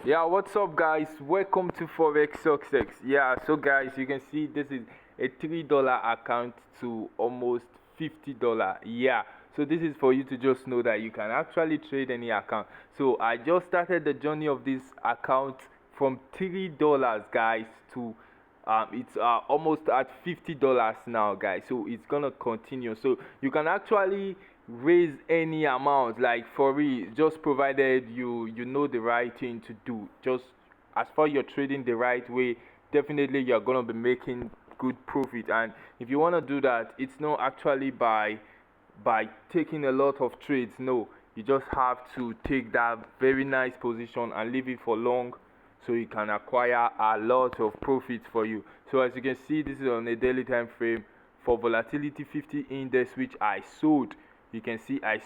Yeah, what's up, guys? Welcome to Forex Success. Yeah, so guys, you can see this is a $3 account to almost $50. Yeah, so this is for you to just know that you can actually trade any account. So I just started the journey of this account from $3, guys, to it's almost at $50 now, guys. So it's gonna continue. So you can actually raise any amount, like for real, just provided you know the right thing to do. Just as far you're trading the right way, definitely you're gonna be making good profit. And if you want to do that, it's not actually by taking a lot of trades. No, you just have to take that very nice position and leave it for long, so you can acquire a lot of profits for you. So as you can see, this is on a daily time frame for volatility 50 index, which I sold. You can see I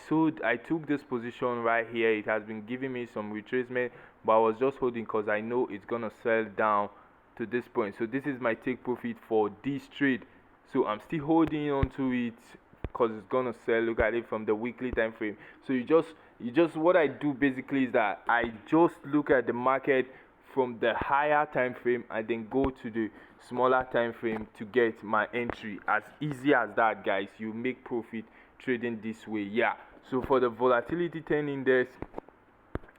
took this position right here. It has been giving me some retracement, but I was just holding because I know it's gonna sell down to this point. So this is my take profit for this trade. So I'm still holding on to it because it's gonna sell. Look at it from the weekly time frame. So you just what I do basically is that I just look at the market from the higher time frame and then go to the smaller time frame to get my entry. As easy as that, guys. You make profit trading this way. Yeah, so for the volatility 10 index,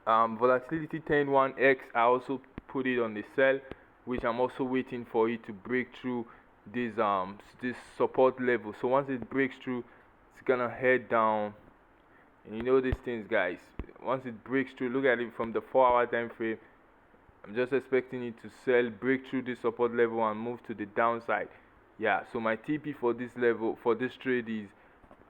volatility 101x, I also put it on the sell, which I'm also waiting for it to break through this support level. So once it breaks through, it's gonna head down. And you know these things, guys, once it breaks through, look at it from the 4 hour time frame. I'm just expecting it to sell, break through this support level and move to the downside. Yeah, so my TP for this level, for this trade, is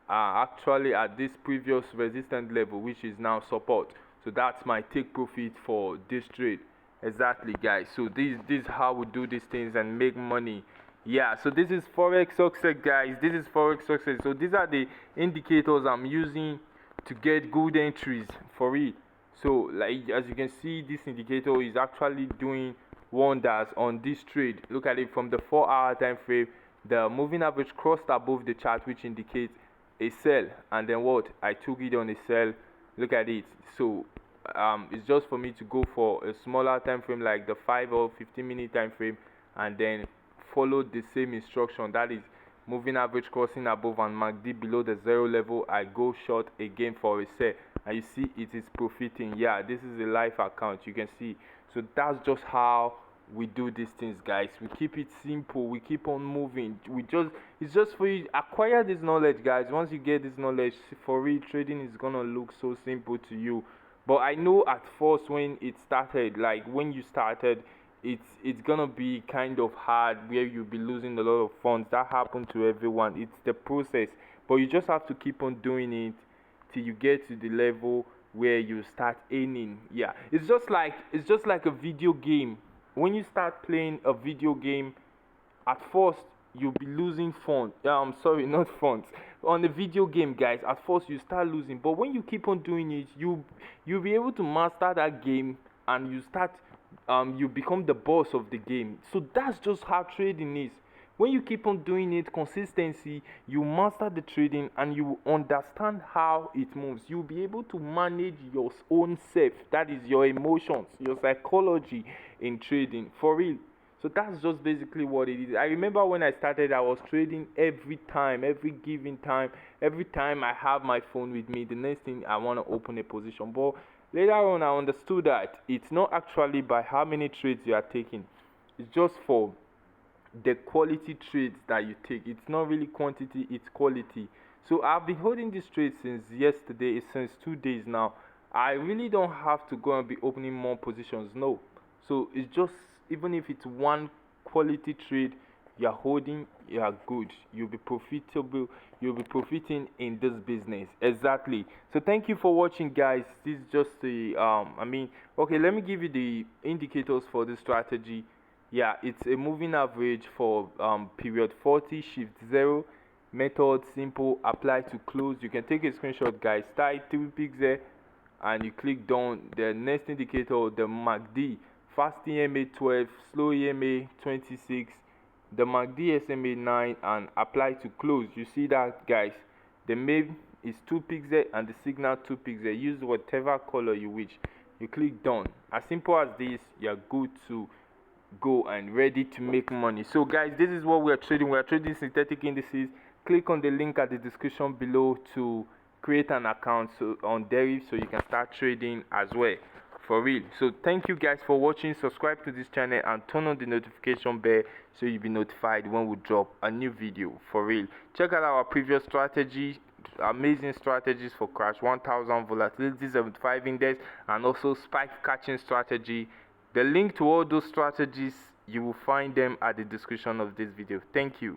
actually at this previous resistance level, which is now support. So that's my take profit for this trade. Exactly, guys. So this is how we do these things and make money. Yeah, so this is Forex Success, guys. This is Forex Success. So these are the indicators I'm using to get good entries for it. So like as you can see, this indicator is actually doing wonders on this trade. Look at it from the 4 hour time frame. The moving average crossed above the chart, which indicates a sell, and then what, I took it on a sell. Look at it. So it's just for me to go for a smaller time frame like the 5 or 15-minute time frame, and then follow the same instruction, that is moving average crossing above and MACD below the zero level. I go short again for a sell, and you see it is profiting. Yeah, this is a live account, you can see. So that's just how we do these things, guys. We keep it simple, we keep on moving. It's just for you acquire this knowledge, guys. Once you get this knowledge, for real, trading is gonna look so simple to you. But I know at first when it started, like when you started, it's gonna be kind of hard, where you'll be losing a lot of funds. That happened to everyone. It's the process, but you just have to keep on doing it till you get to the level where you start earning. Yeah, it's just like a video game. When you start playing a video game, at first you'll be losing funds. I'm sorry, not funds. On the video game, guys, at first you start losing, but when you keep on doing it, you'll be able to master that game, and you become the boss of the game. So that's just how trading is. When you keep on doing it, consistency, you master the trading and you understand how it moves. You'll be able to manage your own self, that is your emotions, your psychology in trading for real. So that's just basically what it is. I remember when I started, I was trading every time, every given time. Every time I have my phone with me, the next thing I want to open a position. But later on, I understood that it's not actually by how many trades you are taking, it's just for the quality trades that you take. It's not really quantity, it's quality. So I've been holding this trade since yesterday, since 2 days now. I really don't have to go and be opening more positions, no. So it's just, even if it's one quality trade you're holding, you are good, you'll be profitable, you'll be profiting in this business. Exactly. So thank you for watching, guys. This is just a okay, let me give you the indicators for this strategy. Yeah, it's a moving average for period 40, shift 0, method simple, apply to close. You can take a screenshot, guys. Type 3 picks there and you click down. The next indicator, the MACD, fast EMA 12, slow EMA 26, the MACD SMA 9, and apply to close. You see that, guys? The MAV is 2 pixels and the signal 2 pixels. Use whatever color you wish. you click done. As simple as this, you're good to go and ready to make money. So guys, this is what we are trading. We are trading synthetic indices. Click on the link at the description below to create an account on Deriv, so you can start trading as well, for real. So thank you guys for watching. Subscribe to this channel and turn on the notification bell so you'll be notified when we drop a new video, for real. Check out our previous strategy, amazing strategies for crash 1000, volatility 75 index, and also spike catching strategy. The link to all those strategies, you will find them at the description of this video. Thank you.